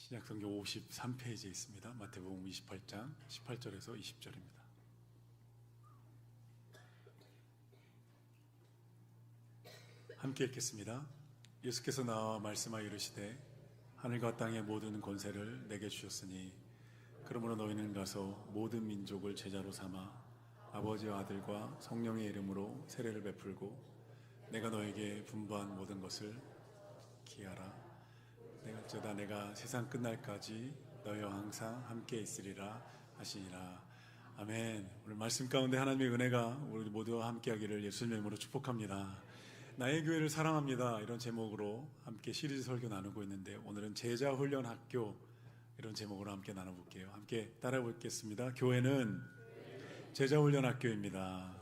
신약성경 53페이지에 있습니다. 마태복음 28장 18절에서 20절입니다. 함께 읽겠습니다. 예수께서 나와 말씀하여 이르시되 하늘과 땅의 모든 권세를 내게 주셨으니 그러므로 너희는 가서 모든 민족을 제자로 삼아 아버지와 아들과 성령의 이름으로 세례를 베풀고 내가 너에게 분부한 모든 것을 기하라. 내가 세상 끝날까지 너희와 항상 함께 있으리라 하시니라. 아멘. 오늘 말씀 가운데 하나님의 은혜가 우리 모두와 함께하기를 예수님의 이름으로 축복합니다. 나의 교회를 사랑합니다, 이런 제목으로 함께 시리즈 설교 나누고 있는데, 오늘은 제자훈련학교, 이런 제목으로 함께 나눠볼게요. 함께 따라 보겠습니다. 교회는 제자훈련학교입니다.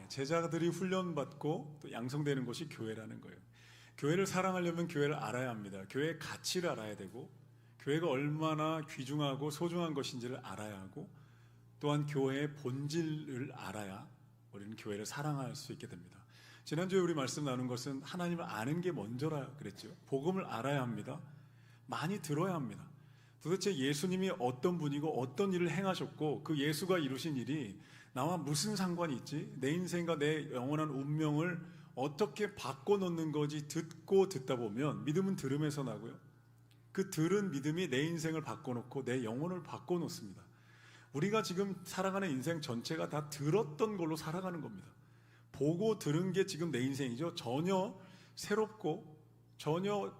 제자들이 훈련받고 또 양성되는 곳이 교회라는 거예요. 교회를 사랑하려면 교회를 알아야 합니다. 교회의 가치를 알아야 되고, 교회가 얼마나 귀중하고 소중한 것인지를 알아야 하고, 또한 교회의 본질을 알아야 우리는 교회를 사랑할 수 있게 됩니다. 지난주에 우리 말씀 나눈 것은 하나님을 아는 게 먼저라 그랬죠. 복음을 알아야 합니다. 많이 들어야 합니다. 도대체 예수님이 어떤 분이고 어떤 일을 행하셨고 그 예수가 이루신 일이 나와 무슨 상관이 있지? 내 인생과 내 영원한 운명을 어떻게 바꿔놓는 거지? 듣다 보면 믿음은 들음에서 나고요. 그 들은 믿음이 내 인생을 바꿔놓고 내 영혼을 바꿔놓습니다. 우리가 지금 살아가는 인생 전체가 다 들었던 걸로 살아가는 겁니다. 보고 들은 게 지금 내 인생이죠. 전혀 새롭고 전혀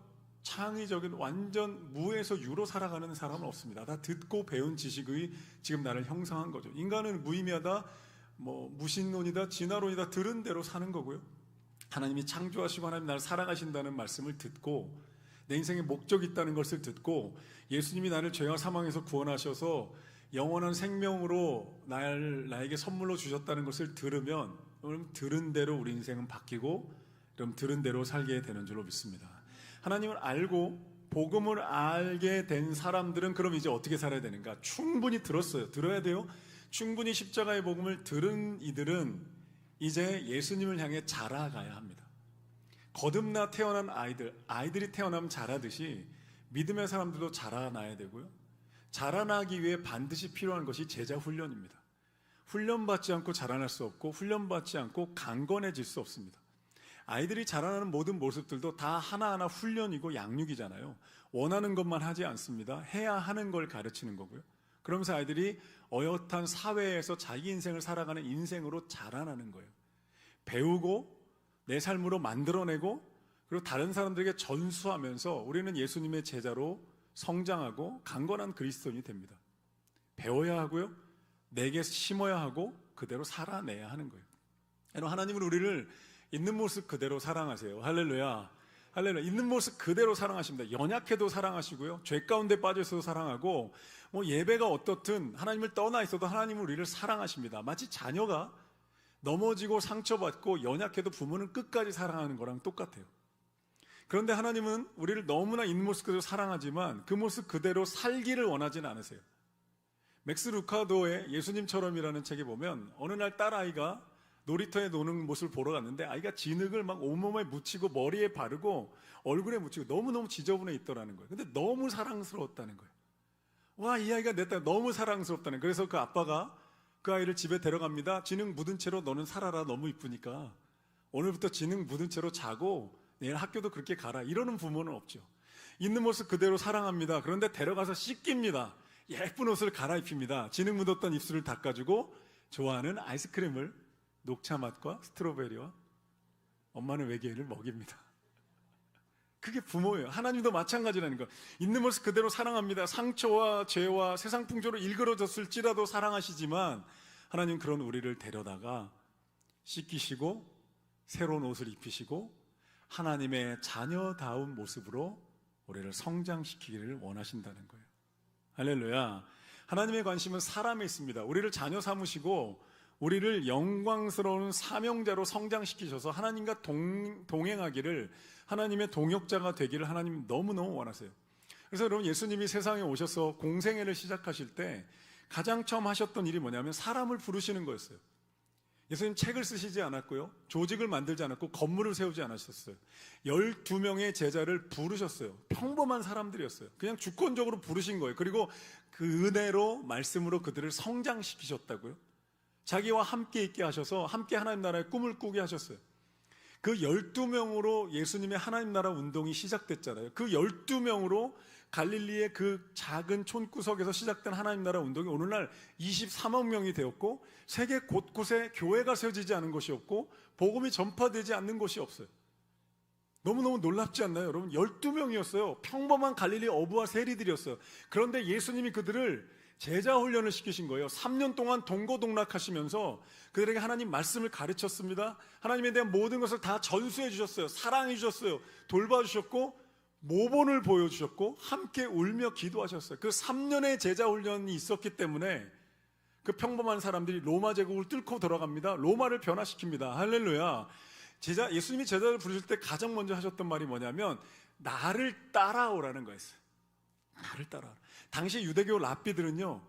창의적인 완전 무에서 유로 살아가는 사람은 없습니다. 다 듣고 배운 지식의 지금 나를 형성한 거죠. 인간은 무의미하다, 무신론이다, 진화론이다, 들은 대로 사는 거고요. 하나님이 창조하시고 하나님 나를 사랑하신다는 말씀을 듣고 내 인생에 목적이 있다는 것을 듣고 예수님이 나를 죄와 사망에서 구원하셔서 영원한 생명으로 나에게 선물로 주셨다는 것을 들으면, 그럼 들은 대로 우리 인생은 바뀌고, 그럼 들은 대로 살게 되는 줄로 믿습니다. 하나님을 알고 복음을 알게 된 사람들은 그럼 이제 어떻게 살아야 되는가? 충분히 들었어요. 들어야 돼요. 충분히 십자가의 복음을 들은 이들은 이제 예수님을 향해 자라가야 합니다. 거듭나 태어난 아이들이 태어나면 자라듯이 믿음의 사람들도 자라나야 되고요. 자라나기 위해 반드시 필요한 것이 제자 훈련입니다. 훈련받지 않고 자라날 수 없고, 훈련받지 않고 강건해질 수 없습니다. 아이들이 자라나는 모든 모습들도 다 하나하나 훈련이고 양육이잖아요. 원하는 것만 하지 않습니다. 해야 하는 걸 가르치는 거고요. 그러면서 아이들이 어엿한 사회에서 자기 인생을 살아가는 인생으로 자라나는 거예요. 배우고 내 삶으로 만들어내고, 그리고 다른 사람들에게 전수하면서 우리는 예수님의 제자로 성장하고 강건한 그리스도인이 됩니다. 배워야 하고요, 내게 심어야 하고 그대로 살아내야 하는 거예요. 하나님은 우리를 있는 모습 그대로 사랑하세요. 할렐루야. 할렐루야. 있는 모습 그대로 사랑하십니다. 연약해도 사랑하시고요, 죄 가운데 빠져 있어도 사랑하고, 예배가 어떻든 하나님을 떠나 있어도 하나님은 우리를 사랑하십니다. 마치 자녀가 넘어지고 상처받고 연약해도 부모는 끝까지 사랑하는 거랑 똑같아요. 그런데 하나님은 우리를 너무나 있는 모습 그대로 사랑하지만 그 모습 그대로 살기를 원하지는 않으세요. 맥스 루카도의 예수님처럼이라는 책에 보면 어느 날 딸아이가 놀이터에 노는 모습을 보러 갔는데 아이가 진흙을 막 온몸에 묻히고 머리에 바르고 얼굴에 묻히고 너무너무 지저분해 있더라는 거예요. 근데 너무 사랑스러웠다는 거예요. 와, 이 아이가 내 딸 너무 사랑스럽다는 거예요. 그래서 그 아빠가 그 아이를 집에 데려갑니다. 진흙 묻은 채로 너는 살아라, 너무 이쁘니까 오늘부터 진흙 묻은 채로 자고 내일 학교도 그렇게 가라, 이러는 부모는 없죠. 있는 모습 그대로 사랑합니다. 그런데 데려가서 씻깁니다. 예쁜 옷을 갈아입힙니다. 진흙 묻었던 입술을 닦아주고 좋아하는 아이스크림을 녹차 맛과 스트로베리와 엄마는 외계인을 먹입니다. 그게 부모예요. 하나님도 마찬가지라는 거. 있는 모습 그대로 사랑합니다. 상처와 죄와 세상 풍조로 일그러졌을지라도 사랑하시지만 하나님 그런 우리를 데려다가 씻기시고 새로운 옷을 입히시고 하나님의 자녀다운 모습으로 우리를 성장시키기를 원하신다는 거예요. 할렐루야. 하나님의 관심은 사람에 있습니다. 우리를 자녀 삼으시고 우리를 영광스러운 사명자로 성장시키셔서 하나님과 동행하기를, 하나님의 동역자가 되기를 하나님 너무너무 원하세요. 그래서 여러분, 예수님이 세상에 오셔서 공생애를 시작하실 때 가장 처음 하셨던 일이 뭐냐면 사람을 부르시는 거였어요. 예수님 책을 쓰시지 않았고요, 조직을 만들지 않았고 건물을 세우지 않으셨어요. 12명의 제자를 부르셨어요. 평범한 사람들이었어요. 그냥 주권적으로 부르신 거예요. 그리고 그 은혜로, 말씀으로 그들을 성장시키셨다고요. 자기와 함께 있게 하셔서 함께 하나님 나라의 꿈을 꾸게 하셨어요. 그 12명으로 예수님의 하나님 나라 운동이 시작됐잖아요. 그 12명으로 갈릴리의 그 작은 촌구석에서 시작된 하나님 나라 운동이 오늘날 23억 명이 되었고, 세계 곳곳에 교회가 세워지지 않은 것이 없고 복음이 전파되지 않는 곳이 없어요. 너무너무 놀랍지 않나요, 여러분? 12명이었어요. 평범한 갈릴리 어부와 세리들이었어요. 그런데 예수님이 그들을 제자 훈련을 시키신 거예요. 3년 동안 동고동락하시면서 그들에게 하나님 말씀을 가르쳤습니다. 하나님에 대한 모든 것을 다 전수해 주셨어요. 사랑해 주셨어요. 돌봐주셨고 모본을 보여주셨고 함께 울며 기도하셨어요. 그 3년의 제자 훈련이 있었기 때문에 그 평범한 사람들이 로마 제국을 뚫고 들어갑니다. 로마를 변화시킵니다. 할렐루야. 예수님이 제자를 부르실 때 가장 먼저 하셨던 말이 뭐냐면 나를 따라오라는 거였어요. 나를 따라오라. 당시 유대교 랍비들은요,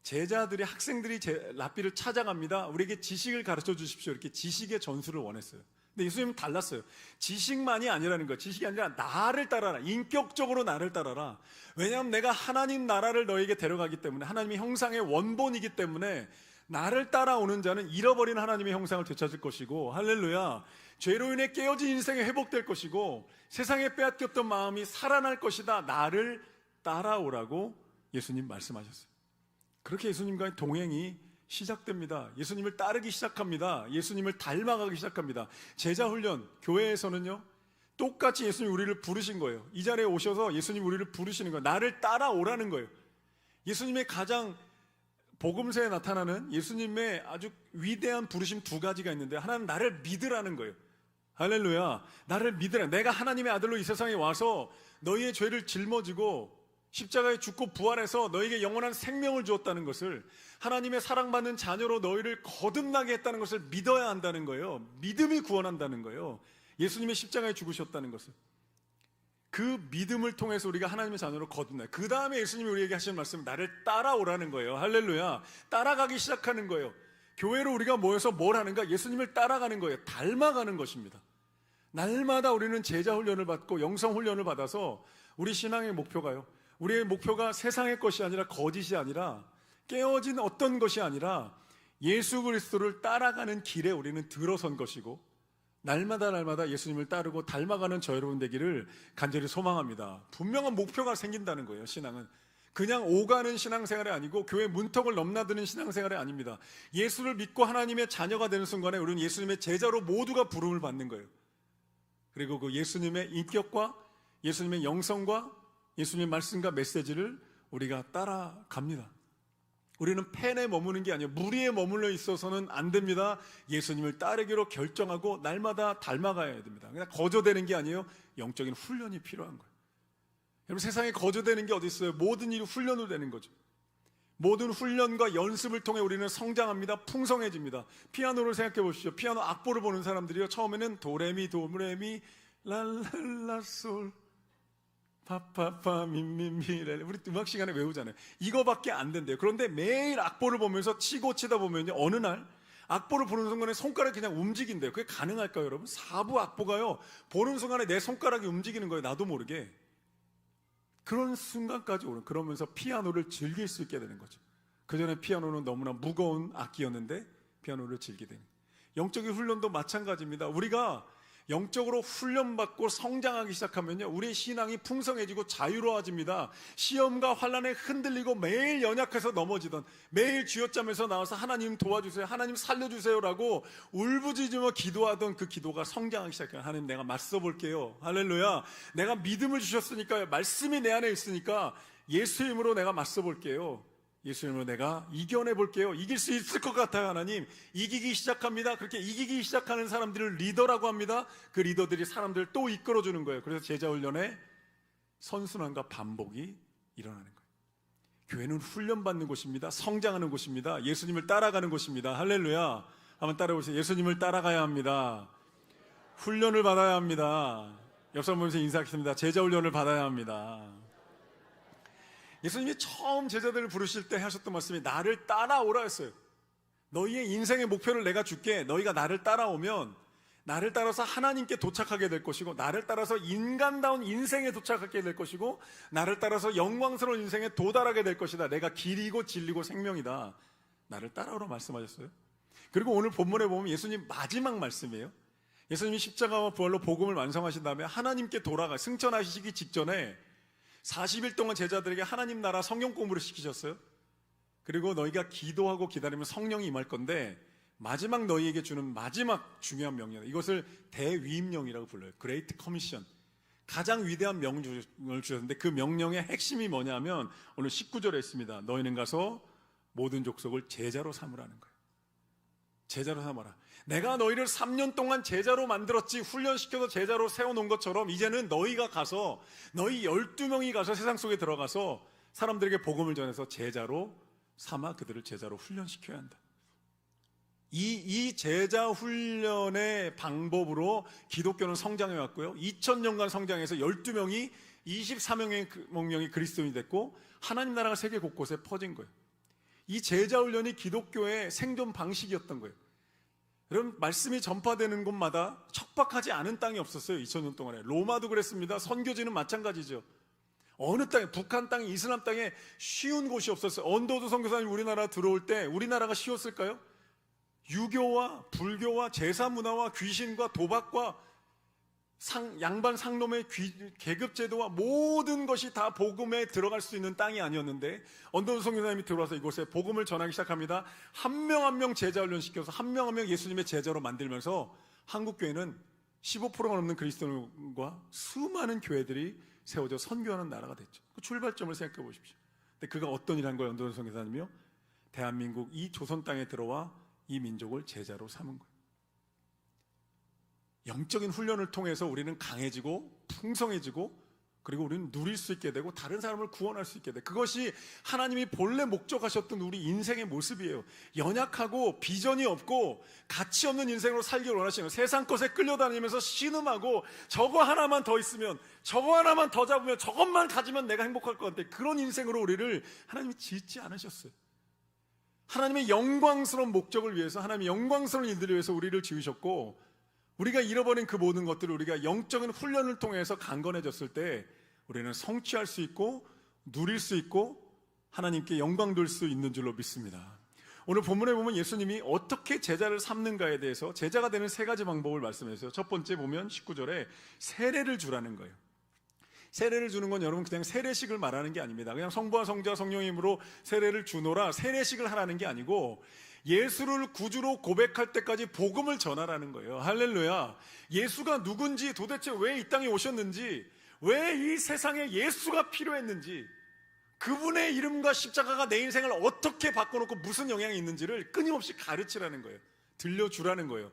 제자들이, 학생들이 랍비를 찾아갑니다. 우리에게 지식을 가르쳐 주십시오. 이렇게 지식의 전수를 원했어요. 근데 예수님은 달랐어요. 지식만이 아니라는 거예요. 지식이 아니라 나를 따라라. 인격적으로 나를 따라라. 왜냐하면 내가 하나님 나라를 너에게 데려가기 때문에, 하나님의 형상의 원본이기 때문에 나를 따라오는 자는 잃어버린 하나님의 형상을 되찾을 것이고, 할렐루야, 죄로 인해 깨어진 인생이 회복될 것이고 세상에 빼앗겼던 마음이 살아날 것이다. 나를 따라오라고 예수님 말씀하셨어요. 그렇게 예수님과의 동행이 시작됩니다. 예수님을 따르기 시작합니다. 예수님을 닮아가기 시작합니다. 제자훈련, 교회에서는요, 똑같이 예수님이 우리를 부르신 거예요. 이 자리에 오셔서 예수님이 우리를 부르시는 거예요. 나를 따라오라는 거예요. 예수님의 가장 복음서에 나타나는 예수님의 아주 위대한 부르심 두 가지가 있는데, 하나는 나를 믿으라는 거예요. 할렐루야. 나를 믿으라. 내가 하나님의 아들로 이 세상에 와서 너희의 죄를 짊어지고 십자가에 죽고 부활해서 너에게 영원한 생명을 주었다는 것을, 하나님의 사랑받는 자녀로 너희를 거듭나게 했다는 것을 믿어야 한다는 거예요. 믿음이 구원한다는 거예요. 예수님의 십자가에 죽으셨다는 것을, 그 믿음을 통해서 우리가 하나님의 자녀로 거듭나요. 그 다음에 예수님이 우리에게 하시는 말씀은 나를 따라오라는 거예요. 할렐루야. 따라가기 시작하는 거예요. 교회로 우리가 모여서 뭘 하는가? 예수님을 따라가는 거예요. 닮아가는 것입니다. 날마다 우리는 제자 훈련을 받고 영성 훈련을 받아서 우리 신앙의 목표가요, 우리의 목표가 세상의 것이 아니라, 거짓이 아니라, 깨어진 어떤 것이 아니라 예수 그리스도를 따라가는 길에 우리는 들어선 것이고, 날마다 예수님을 따르고 닮아가는 저 여러분 되기를 간절히 소망합니다. 분명한 목표가 생긴다는 거예요. 신앙은 그냥 오가는 신앙생활이 아니고 교회 문턱을 넘나드는 신앙생활이 아닙니다. 예수를 믿고 하나님의 자녀가 되는 순간에 우리는 예수님의 제자로 모두가 부름을 받는 거예요. 그리고 그 예수님의 인격과 예수님의 영성과 예수님의 말씀과 메시지를 우리가 따라갑니다. 우리는 펜에 머무는 게 아니에요. 무리에 머물러 있어서는 안 됩니다. 예수님을 따르기로 결정하고 날마다 닮아가야 됩니다. 그냥 거저되는 게 아니에요. 영적인 훈련이 필요한 거예요. 여러분, 세상에 거저되는 게 어디 있어요? 모든 일이 훈련으로 되는 거죠. 모든 훈련과 연습을 통해 우리는 성장합니다. 풍성해집니다. 피아노를 생각해 보십시오. 피아노 악보를 보는 사람들이요, 처음에는 도레미 도레미 랄랄라솔 파파파 미미미레, 우리 음악 시간에 외우잖아요. 이거밖에 안 된대요. 그런데 매일 악보를 보면서 치고 치다 보면요, 어느 날 악보를 보는 순간에 손가락이 그냥 움직인대요. 그게 가능할까요, 여러분? 4부 악보가요, 보는 순간에 내 손가락이 움직이는 거예요. 나도 모르게. 그런 순간까지 오는, 그러면서 피아노를 즐길 수 있게 되는 거죠. 그전에 피아노는 너무나 무거운 악기였는데 피아노를 즐기게 되는, 영적인 훈련도 마찬가지입니다. 우리가 영적으로 훈련받고 성장하기 시작하면요, 우리의 신앙이 풍성해지고 자유로워집니다. 시험과 환난에 흔들리고 매일 연약해서 넘어지던, 매일 쥐어짜면서 나와서 하나님 도와주세요, 하나님 살려주세요라고 울부짖으며 기도하던 그 기도가 성장하기 시작해요. 하나님, 내가 맞서 볼게요. 할렐루야. 내가 믿음을 주셨으니까, 말씀이 내 안에 있으니까 예수의 이름으로 내가 맞서 볼게요. 예수의 이름으로 내가 이겨내 볼게요. 이길 수 있을 것 같아요. 하나님, 이기기 시작합니다. 그렇게 이기기 시작하는 사람들을 리더라고 합니다. 그 리더들이 사람들을 또 이끌어주는 거예요. 그래서 제자훈련에 선순환과 반복이 일어나는 거예요. 교회는 훈련받는 곳입니다. 성장하는 곳입니다. 예수님을 따라가는 곳입니다. 할렐루야. 한번 따라해보세요. 예수님을 따라가야 합니다. 훈련을 받아야 합니다. 옆 사람 보면서 인사하겠습니다. 제자훈련을 받아야 합니다. 예수님이 처음 제자들을 부르실 때 하셨던 말씀이 나를 따라오라 했어요. 너희의 인생의 목표를 내가 줄게. 너희가 나를 따라오면 나를 따라서 하나님께 도착하게 될 것이고, 나를 따라서 인간다운 인생에 도착하게 될 것이고, 나를 따라서 영광스러운 인생에 도달하게 될 것이다. 내가 길이고 진리고 생명이다. 나를 따라오라 말씀하셨어요. 그리고 오늘 본문에 보면 예수님 마지막 말씀이에요. 예수님이 십자가와 부활로 복음을 완성하신 다음에 하나님께 돌아가 승천하시기 직전에 40일 동안 제자들에게 하나님 나라 성경 공부를 시키셨어요. 그리고 너희가 기도하고 기다리면 성령이 임할 건데, 마지막 너희에게 주는 마지막 중요한 명령, 이것을 대위임령이라고 불러요. 그레이트 커미션. 가장 위대한 명령을 주셨는데, 그 명령의 핵심이 뭐냐면 오늘 19절에 있습니다. 너희는 가서 모든 족속을 제자로 삼으라는 거예요. 제자로 삼아라. 내가 너희를 3년 동안 제자로 만들었지, 훈련시켜서 제자로 세워놓은 것처럼 이제는 너희가 가서, 너희 12명이 가서 세상 속에 들어가서 사람들에게 복음을 전해서 제자로 삼아 그들을 제자로 훈련시켜야 한다. 이 제자 훈련의 방법으로 기독교는 성장해 왔고요. 2000년간 성장해서 12명이 24명의 그리스도인이 됐고, 하나님 나라가 세계 곳곳에 퍼진 거예요. 이 제자 훈련이 기독교의 생존 방식이었던 거예요. 여러분, 말씀이 전파되는 곳마다 척박하지 않은 땅이 없었어요. 2000년 동안에. 로마도 그랬습니다. 선교지는 마찬가지죠. 어느 땅에, 북한 땅에, 이슬람 땅에 쉬운 곳이 없었어요. 언더우드 선교사님 우리나라 들어올 때 우리나라가 쉬웠을까요? 유교와 불교와 제사 문화와 귀신과 도박과 양반 상놈의 계급제도와 모든 것이 다 복음에 들어갈 수 있는 땅이 아니었는데, 언더우드 선교사님이 들어와서 이곳에 복음을 전하기 시작합니다. 한 명 한 명 제자 훈련시켜서 한 명 한 명 예수님의 제자로 만들면서 한국교회는 15%가 넘는 그리스도인과 수많은 교회들이 세워져 선교하는 나라가 됐죠. 그 출발점을 생각해 보십시오. 근데 그가 어떤 일을 한 거예요? 언더우드 선교사님이요? 대한민국 이 조선 땅에 들어와 이 민족을 제자로 삼은 거예요. 영적인 훈련을 통해서 우리는 강해지고 풍성해지고, 그리고 우리는 누릴 수 있게 되고 다른 사람을 구원할 수 있게 돼. 그것이 하나님이 본래 목적하셨던 우리 인생의 모습이에요. 연약하고 비전이 없고 가치 없는 인생으로 살기를 원하시는 거예요. 세상 것에 끌려다니면서 신음하고 저거 하나만 더 있으면, 저거 하나만 더 잡으면, 저것만 가지면 내가 행복할 것 같아. 그런 인생으로 우리를 하나님이 짓지 않으셨어요. 하나님의 영광스러운 목적을 위해서, 하나님의 영광스러운 일들을 위해서 우리를 지으셨고, 우리가 잃어버린 그 모든 것들을 우리가 영적인 훈련을 통해서 강건해졌을 때 우리는 성취할 수 있고 누릴 수 있고 하나님께 영광 돌 수 있는 줄로 믿습니다. 오늘 본문에 보면 예수님이 어떻게 제자를 삼는가에 대해서 제자가 되는 세 가지 방법을 말씀하셨어요. 첫 번째 보면 19절에 세례를 주라는 거예요. 세례를 주는 건 여러분 그냥 세례식을 말하는 게 아닙니다. 그냥 성부와 성자와 성령의 이름으로 세례를 주노라, 세례식을 하라는 게 아니고 예수를 구주로 고백할 때까지 복음을 전하라는 거예요. 할렐루야. 예수가 누군지, 도대체 왜 이 땅에 오셨는지, 왜 이 세상에 예수가 필요했는지, 그분의 이름과 십자가가 내 인생을 어떻게 바꿔놓고 무슨 영향이 있는지를 끊임없이 가르치라는 거예요. 들려주라는 거예요.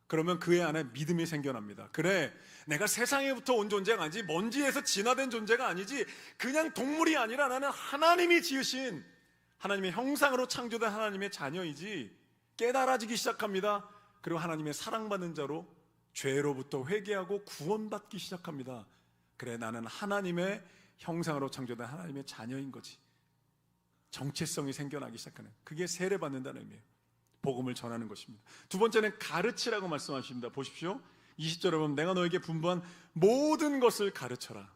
그러면 그의 안에 믿음이 생겨납니다. 그래, 내가 세상에부터 온 존재가 아니지, 먼지에서 진화된 존재가 아니지, 그냥 동물이 아니라 나는 하나님이 지으신, 하나님의 형상으로 창조된 하나님의 자녀이지, 깨달아지기 시작합니다. 그리고 하나님의 사랑받는 자로 죄로부터 회개하고 구원받기 시작합니다. 그래, 나는 하나님의 형상으로 창조된 하나님의 자녀인 거지. 정체성이 생겨나기 시작하는, 그게 세례받는다는 의미예요. 복음을 전하는 것입니다. 두 번째는 가르치라고 말씀하십니다. 보십시오. 20절에 보면 내가 너에게 분부한 모든 것을 가르쳐라.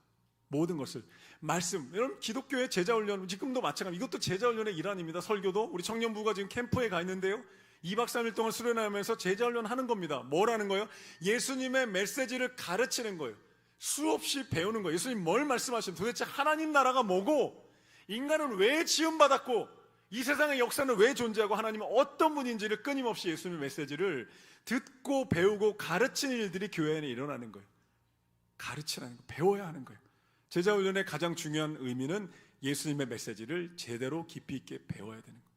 모든 것을. 말씀. 여러분, 기독교의 제자훈련, 지금도 마찬가지. 이것도 제자훈련의 일환입니다. 설교도 우리 청년부가 지금 캠프에 가 있는데요, 2박 3일 동안 수련하면서 제자훈련 하는 겁니다. 뭐라는 거예요? 예수님의 메시지를 가르치는 거예요. 수없이 배우는 거예요. 예수님 뭘 말씀하시는, 도대체 하나님 나라가 뭐고, 인간은 왜 지음받았고, 이 세상의 역사는 왜 존재하고, 하나님은 어떤 분인지를 끊임없이 예수님의 메시지를 듣고 배우고 가르치는 일들이 교회 안에 일어나는 거예요. 가르치라는 거, 배워야 하는 거예요. 제자훈련의 가장 중요한 의미는 예수님의 메시지를 제대로 깊이 있게 배워야 되는 거예요.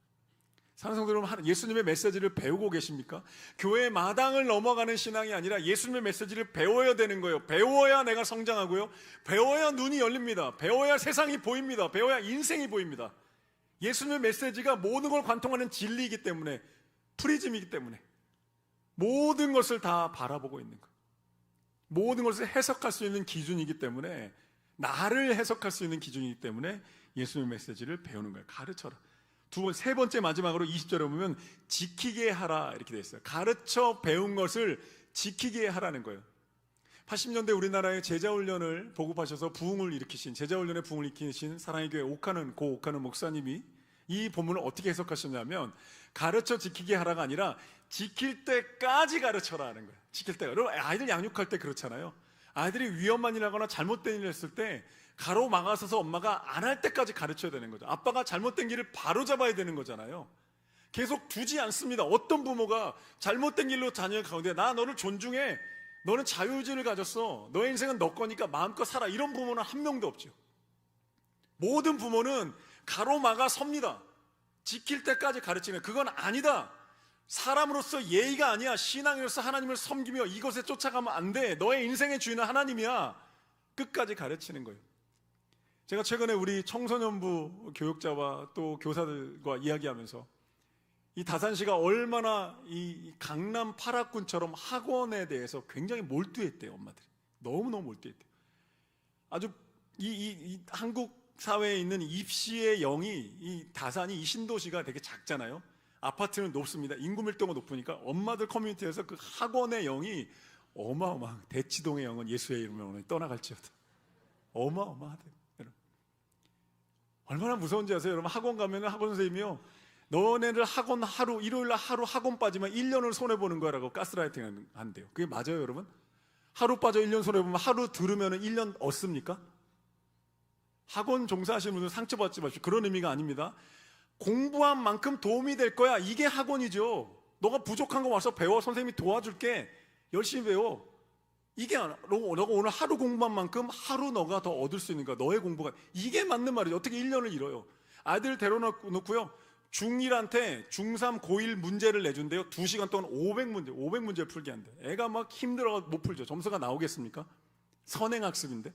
사랑하는 성도 여러분, 예수님의 메시지를 배우고 계십니까? 교회 마당을 넘어가는 신앙이 아니라 예수님의 메시지를 배워야 되는 거예요. 배워야 내가 성장하고요, 배워야 눈이 열립니다. 배워야 세상이 보입니다. 배워야 인생이 보입니다. 예수님의 메시지가 모든 걸 관통하는 진리이기 때문에, 프리즘이기 때문에 모든 것을 다 바라보고 있는 거예요. 모든 것을 해석할 수 있는 기준이기 때문에, 나를 해석할 수 있는 기준이기 때문에 예수님의 메시지를 배우는 거예요. 가르쳐라. 세 번째 마지막으로 20절에 보면 지키게 하라 이렇게 되어 있어요. 가르쳐 배운 것을 지키게 하라는 거예요. 80년대 우리나라의 제자훈련을 보급하셔서 부흥을 일으키신, 제자훈련의 부흥을 일으키신 사랑의 교회 고 옥하는 목사님이 이 본문을 어떻게 해석하셨냐면, 가르쳐 지키게 하라가 아니라 지킬 때까지 가르쳐라는 거예요. 지킬 때가. 여러분, 아이들 양육할 때 그렇잖아요. 아이들이 위험한 일 하거나 잘못된 일을 했을 때 가로막아서서 엄마가 안 할 때까지 가르쳐야 되는 거죠. 아빠가 잘못된 길을 바로 잡아야 되는 거잖아요. 계속 두지 않습니다. 어떤 부모가 잘못된 길로 자녀를 가는데, 나 너를 존중해, 너는 자유의지를 가졌어, 너의 인생은 너 거니까 마음껏 살아, 이런 부모는 한 명도 없죠. 모든 부모는 가로막아 섭니다. 지킬 때까지 가르치는, 그건 아니다, 사람으로서 예의가 아니야, 신앙으로서 하나님을 섬기며 이것에 쫓아가면 안 돼, 너의 인생의 주인은 하나님이야, 끝까지 가르치는 거예요. 제가 최근에 우리 청소년부 교육자와 또 교사들과 이야기하면서 이 다산시가 얼마나 이 강남 8학군처럼 학원에 대해서 굉장히 몰두했대요. 엄마들이 너무너무 몰두했대요. 아주 이 한국 사회에 있는 입시의 영이, 이 다산이, 이 신도시가 되게 작잖아요. 아파트는 높습니다. 인구 밀도가 높으니까 엄마들 커뮤니티에서 그 학원의 영이 어마어마한, 대치동의 영은 예수의 이름으로 떠나갈지어다, 어마어마하대요. 얼마나 무서운지 아세요? 여러분, 학원 가면 학원 선생님이요, 너네를 학원 하루, 일요일날 하루 학원 빠지면 1년을 손해보는 거라고 가스라이팅 한대요. 그게 맞아요, 여러분? 하루 빠져 1년 손해보면 하루 들으면 1년 얻습니까? 학원 종사하시는 분들 상처받지 마십시오. 그런 의미가 아닙니다. 공부한 만큼 도움이 될 거야, 이게 학원이죠. 너가 부족한 거 와서 배워, 선생님이 도와줄게, 열심히 배워. 이게 너가 오늘 하루 공부한 만큼 하루 너가 더 얻을 수 있는 거야, 너의 공부가. 이게 맞는 말이죠. 어떻게 1년을 잃어요? 아이들 데려놓고요, 중1한테 중3, 고1 문제를 내준대요. 2시간 동안 500문제를 풀게 한대. 애가 막 힘들어 못 풀죠. 점수가 나오겠습니까? 선행학습인데,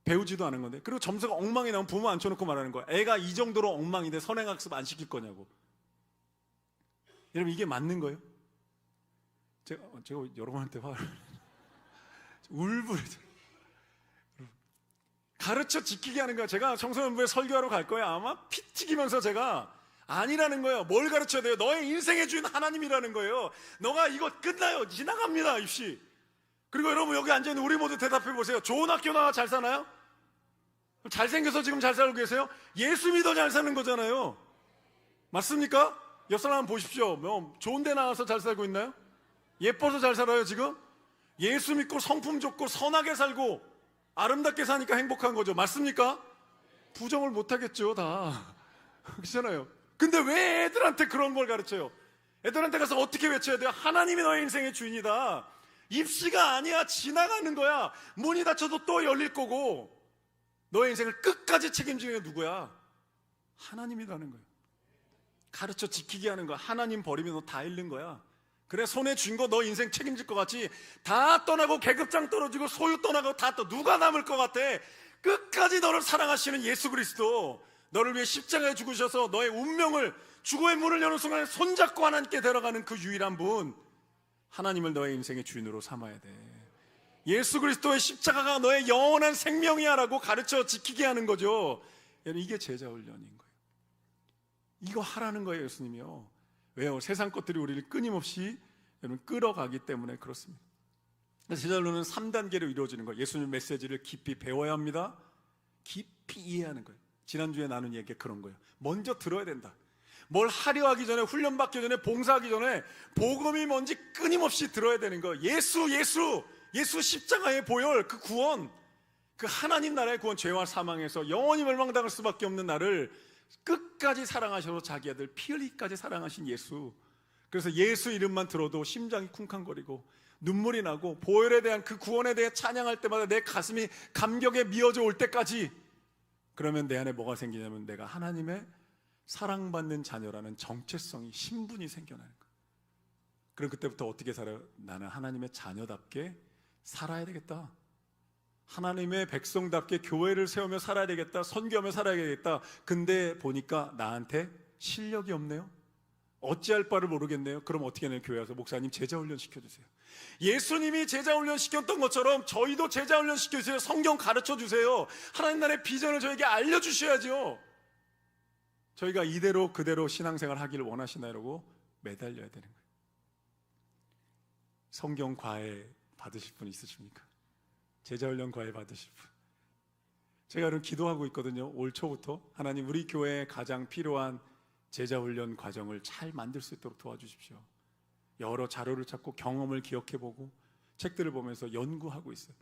배우지도 않은 건데. 그리고 점수가 엉망이 나오면 부모 앉혀놓고 말하는 거야. 애가 이 정도로 엉망인데 선행학습 안 시킬 거냐고. 여러분, 이게 맞는 거예요? 제가 여러분한테 화를 울부르죠. 가르쳐 지키게 하는 거야. 제가 청소년부에 설교하러 갈 거예요. 아마 피 튀기면서 제가 아니라는 거예요. 뭘 가르쳐야 돼요? 너의 인생의 주인 하나님이라는 거예요. 너가 이거 끝나요, 지나갑니다, 입시. 그리고 여러분, 여기 앉아있는 우리 모두 대답해 보세요. 좋은 학교 나와 잘 사나요? 잘생겨서 지금 잘 살고 계세요? 예수 믿어 잘 사는 거잖아요. 맞습니까? 옆 사람 보십시오. 좋은 데 나와서 잘 살고 있나요? 예뻐서 잘 살아요 지금? 예수 믿고 성품 좋고 선하게 살고 아름답게 사니까 행복한 거죠. 맞습니까? 부정을 못하겠죠, 다. 그렇잖아요. 근데 왜 애들한테 그런 걸 가르쳐요? 애들한테 가서 어떻게 외쳐야 돼요? 하나님이 너의 인생의 주인이다. 입시가 아니야, 지나가는 거야. 문이 닫혀도 또 열릴 거고, 너의 인생을 끝까지 책임지는 게 누구야? 하나님이라는 거예요. 가르쳐 지키게 하는 거야. 하나님 버리면 너 다 잃는 거야. 그래, 손에 쥔 거 너 인생 책임질 것 같지? 다 떠나고 계급장 떨어지고 소유 떠나고 다 또 누가 남을 것 같아? 끝까지 너를 사랑하시는 예수 그리스도, 너를 위해 십자가에 죽으셔서 너의 운명을, 죽어의 문을 여는 순간에 손잡고 하나님께 데려가는 그 유일한 분, 하나님을 너의 인생의 주인으로 삼아야 돼. 예수 그리스도의 십자가가 너의 영원한 생명이야 라고 가르쳐 지키게 하는 거죠. 여러분, 이게 제자훈련인 거예요. 이거 하라는 거예요, 예수님이요. 왜요? 세상 것들이 우리를 끊임없이 여러분 끌어가기 때문에 그렇습니다. 제자훈련은 3단계로 이루어지는 거예요. 예수님 메시지를 깊이 배워야 합니다. 깊이 이해하는 거예요. 지난주에 나눈 얘기가 그런 거예요. 먼저 들어야 된다. 뭘 하려 하기 전에, 훈련 받기 전에, 봉사하기 전에 복음이 뭔지 끊임없이 들어야 되는 거예요. 예수 십자가의 보혈, 그 구원, 그 하나님 나라의 구원, 죄와 사망에서 영원히 멸망당할 수밖에 없는 나를 끝까지 사랑하셔서 자기 아들 피 흘리기까지 사랑하신 예수. 그래서 예수 이름만 들어도 심장이 쿵쾅거리고 눈물이 나고, 보혈에 대한 그 구원에 대해 찬양할 때마다 내 가슴이 감격에 미어져 올 때까지, 그러면 내 안에 뭐가 생기냐면 내가 하나님의 사랑받는 자녀라는 정체성이, 신분이 생겨나는 거예요. 그럼 그때부터 어떻게 살아요? 나는 하나님의 자녀답게 살아야 되겠다. 하나님의 백성답게 교회를 세우며 살아야 되겠다. 선교하며 살아야 되겠다. 근데 보니까 나한테 실력이 없네요. 어찌할 바를 모르겠네요. 그럼 어떻게 해요? 교회 와서 목사님 제자훈련 시켜주세요. 예수님이 제자훈련 시켰던 것처럼 저희도 제자훈련 시켜주세요. 성경 가르쳐주세요. 하나님 나라의 비전을 저에게 알려주셔야죠. 저희가 이대로 그대로 신앙생활 하기를 원하시나요?라고 매달려야 되는 거예요. 성경 과외 받으실 분 있으십니까? 제자훈련 과외 받으실 분. 제가 그럼 기도하고 있거든요. 올 초부터 하나님 우리 교회에 가장 필요한 제자훈련 과정을 잘 만들 수 있도록 도와주십시오. 여러 자료를 찾고 경험을 기억해보고 책들을 보면서 연구하고 있어요.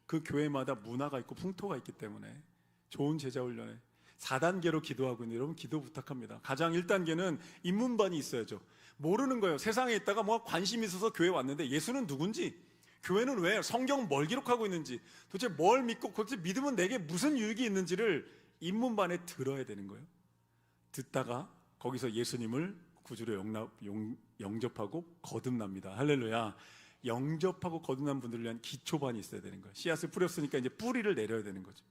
그 교회마다 문화가 있고 풍토가 있기 때문에 좋은 제자훈련에 4단계로 기도하고 있는데 여러분 기도 부탁합니다. 가장 1단계는 입문반이 있어야죠. 모르는 거예요. 세상에 있다가 뭐 관심이 있어서 교회 왔는데 예수는 누군지, 교회는 왜, 성경 뭘 기록하고 있는지, 도대체 뭘 믿고 도대체 믿으면 내게 무슨 유익이 있는지를 입문반에 들어야 되는 거예요. 듣다가 거기서 예수님을 구주로 영접하고 거듭납니다. 할렐루야. 영접하고 거듭난 분들을 위한 기초반이 있어야 되는 거예요. 씨앗을 뿌렸으니까 이제 뿌리를 내려야 되는 거죠.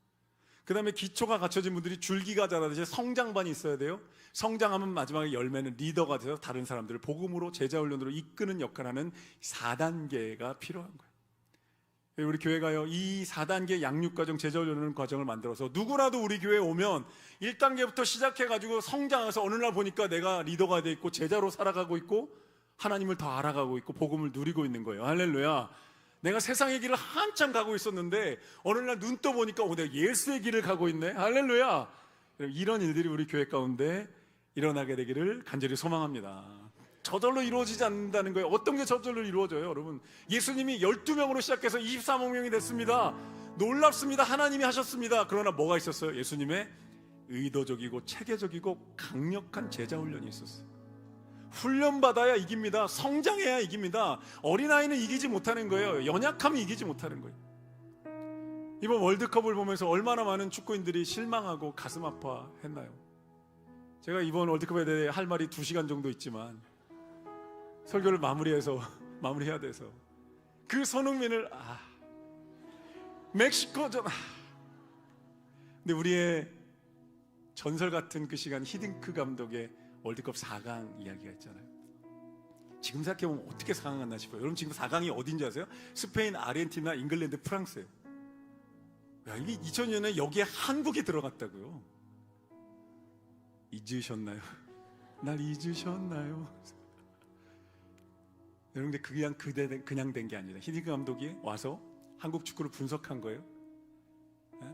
그 다음에 기초가 갖춰진 분들이 줄기가 자라듯이 성장반이 있어야 돼요. 성장하면 마지막에 열매는 리더가 돼서 다른 사람들을 복음으로 제자훈련으로 이끄는 역할을 하는 4단계가 필요한 거예요. 우리 교회가요, 이 4단계 양육과정, 제자훈련 과정을 만들어서 누구라도 우리 교회에 오면 1단계부터 시작해가지고 성장해서 어느 날 보니까 내가 리더가 돼 있고 제자로 살아가고 있고 하나님을 더 알아가고 있고 복음을 누리고 있는 거예요. 할렐루야. 내가 세상의 길을 한참 가고 있었는데 어느 날 눈 떠 보니까 내가 예수의 길을 가고 있네. 할렐루야. 이런 일들이 우리 교회 가운데 일어나게 되기를 간절히 소망합니다. 저절로 이루어지지 않는다는 거예요. 어떤 게 저절로 이루어져요, 여러분? 예수님이 12명으로 시작해서 23명이 됐습니다. 놀랍습니다. 하나님이 하셨습니다. 그러나 뭐가 있었어요? 예수님의 의도적이고 체계적이고 강력한 제자훈련이 있었어요. 훈련받아야 이깁니다. 성장해야 이깁니다. 어린아이는 이기지 못하는 거예요. 연약하면 이기지 못하는 거예요. 이번 월드컵을 보면서 얼마나 많은 축구인들이 실망하고 가슴 아파했나요? 제가 이번 월드컵에 대해 할 말이 2시간 정도 있지만 설교를 마무리해야 돼서 그 손흥민을 멕시코전 근데 우리의 전설 같은 그 시간 히딩크 감독의 월드컵 4강 이야기가 있잖아요. 지금 생각해보면 어떻게 4강 갔나 싶어요. 여러분 지금 4강이 어딘지 아세요? 스페인, 아르헨티나, 잉글랜드, 프랑스예요. 야, 이게 2000년에 여기에 한국이 들어갔다고요. 잊으셨나요? 날 잊으셨나요? 여러분 근데 그냥 된 게 아니라 히딩크 감독이 와서 한국 축구를 분석한 거예요.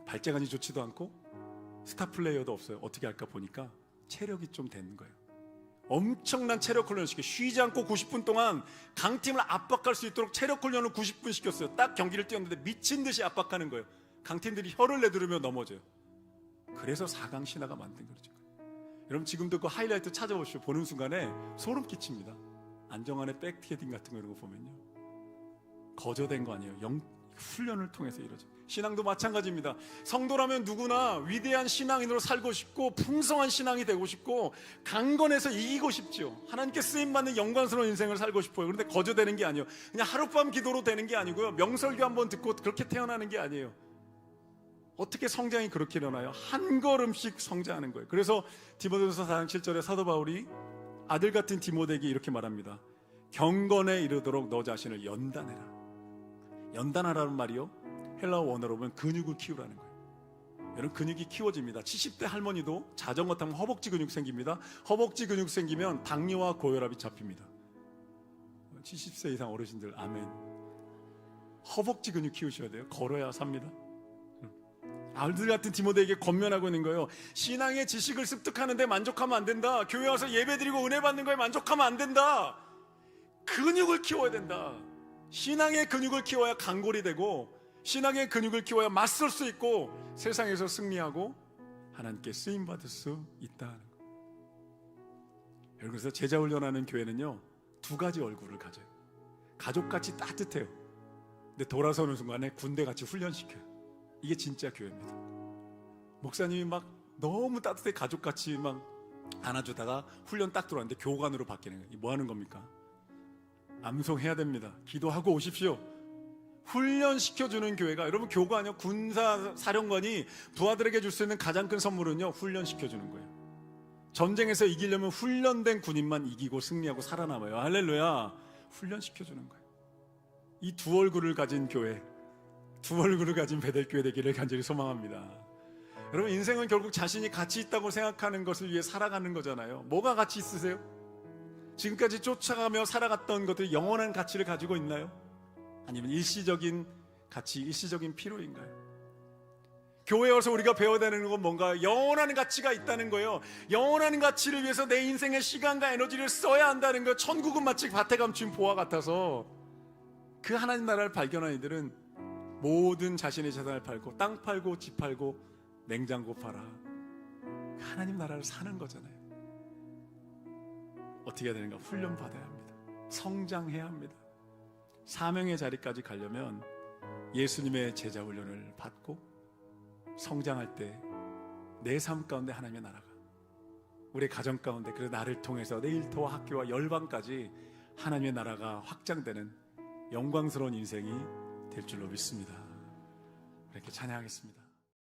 발재간이 좋지도 않고 스타 플레이어도 없어요. 어떻게 할까 보니까 체력이 좀 되는 거예요. 엄청난 체력 훈련을 시켜 쉬지 않고 90분 동안 강팀을 압박할 수 있도록 체력 훈련을 90분 시켰어요. 딱 경기를 뛰었는데 미친 듯이 압박하는 거예요. 강팀들이 혀를 내두르며 넘어져요. 그래서 4강 신화가 만든 거죠. 여러분 지금도 그 하이라이트 찾아보시오. 보는 순간에 소름 끼칩니다. 안정환의 백헤딩 같은 거 이런 거 보면요, 거저된 거 아니에요. 훈련을 통해서 이루어져. 신앙도 마찬가지입니다. 성도라면 누구나 위대한 신앙인으로 살고 싶고 풍성한 신앙이 되고 싶고 강건해서 이기고 싶죠. 하나님께 쓰임받는 영광스러운 인생을 살고 싶어요. 그런데 거저되는 게 아니에요. 그냥 하룻밤 기도로 되는 게 아니고요, 명설교 한번 듣고 그렇게 태어나는 게 아니에요. 어떻게 성장이 그렇게 일어나요? 한 걸음씩 성장하는 거예요. 그래서 디모데후서 4장 7절에 사도 바울이 아들 같은 디모데에게 이렇게 말합니다. 경건에 이르도록 너 자신을 연단해라. 연단하라는 말이요, 헬라어 원어로 보면 근육을 키우라는 거예요. 여러분 근육이 키워집니다. 70대 할머니도 자전거 타면 허벅지 근육 생깁니다. 허벅지 근육 생기면 당뇨와 고혈압이 잡힙니다. 70세 이상 어르신들 아멘. 허벅지 근육 키우셔야 돼요. 걸어야 삽니다. 아들 같은 디모데에게 권면하고 있는 거예요. 신앙의 지식을 습득하는데 만족하면 안 된다. 교회 와서 예배드리고 은혜 받는 거에 만족하면 안 된다. 근육을 키워야 된다. 신앙의 근육을 키워야 강골이 되고, 신앙의 근육을 키워야 맞설 수 있고 세상에서 승리하고 하나님께 쓰임받을 수 있다는 거예요. 그래서 제자훈련하는 교회는요, 2가지 얼굴을 가져요. 가족같이 따뜻해요. 근데 돌아서는 순간에 군대같이 훈련시켜요. 이게 진짜 교회입니다. 목사님이 막 너무 따뜻해 가족같이 막 안아주다가 훈련 딱 들어왔는데 교관으로 바뀌는 거예요. 뭐 하는 겁니까? 암송해야 됩니다. 기도하고 오십시오. 훈련시켜주는 교회가, 여러분 교관이요, 군사사령관이 부하들에게 줄 수 있는 가장 큰 선물은요, 훈련시켜주는 거예요. 전쟁에서 이기려면 훈련된 군인만 이기고 승리하고 살아남아요. 할렐루야. 훈련시켜주는 거예요. 이 2 얼굴을 가진 교회, 2 얼굴을 가진 베델교회 되기를 간절히 소망합니다. 여러분, 인생은 결국 자신이 가치 있다고 생각하는 것을 위해 살아가는 거잖아요. 뭐가 가치 있으세요? 지금까지 쫓아가며 살아갔던 것들이 영원한 가치를 가지고 있나요? 아니면 일시적인 가치, 일시적인 필요인가요? 교회에 와서 우리가 배워야 되는 건 뭔가 영원한 가치가 있다는 거예요. 영원한 가치를 위해서 내 인생의 시간과 에너지를 써야 한다는 거. 천국은 마치 밭에 감춘 보화 같아서 그 하나님 나라를 발견한 이들은 모든 자신의 재산을 팔고 땅 팔고 집 팔고 냉장고 팔아 하나님 나라를 사는 거잖아요. 어떻게 해야 되는가? 훈련 받아야 합니다. 성장해야 합니다. 사명의 자리까지 가려면 예수님의 제자 훈련을 받고 성장할 때 내 삶 가운데 하나님의 나라가, 우리 가정 가운데, 그래서 나를 통해서 내 일터와 학교와 열방까지 하나님의 나라가 확장되는 영광스러운 인생이 될 줄로 믿습니다. 이렇게 찬양하겠습니다.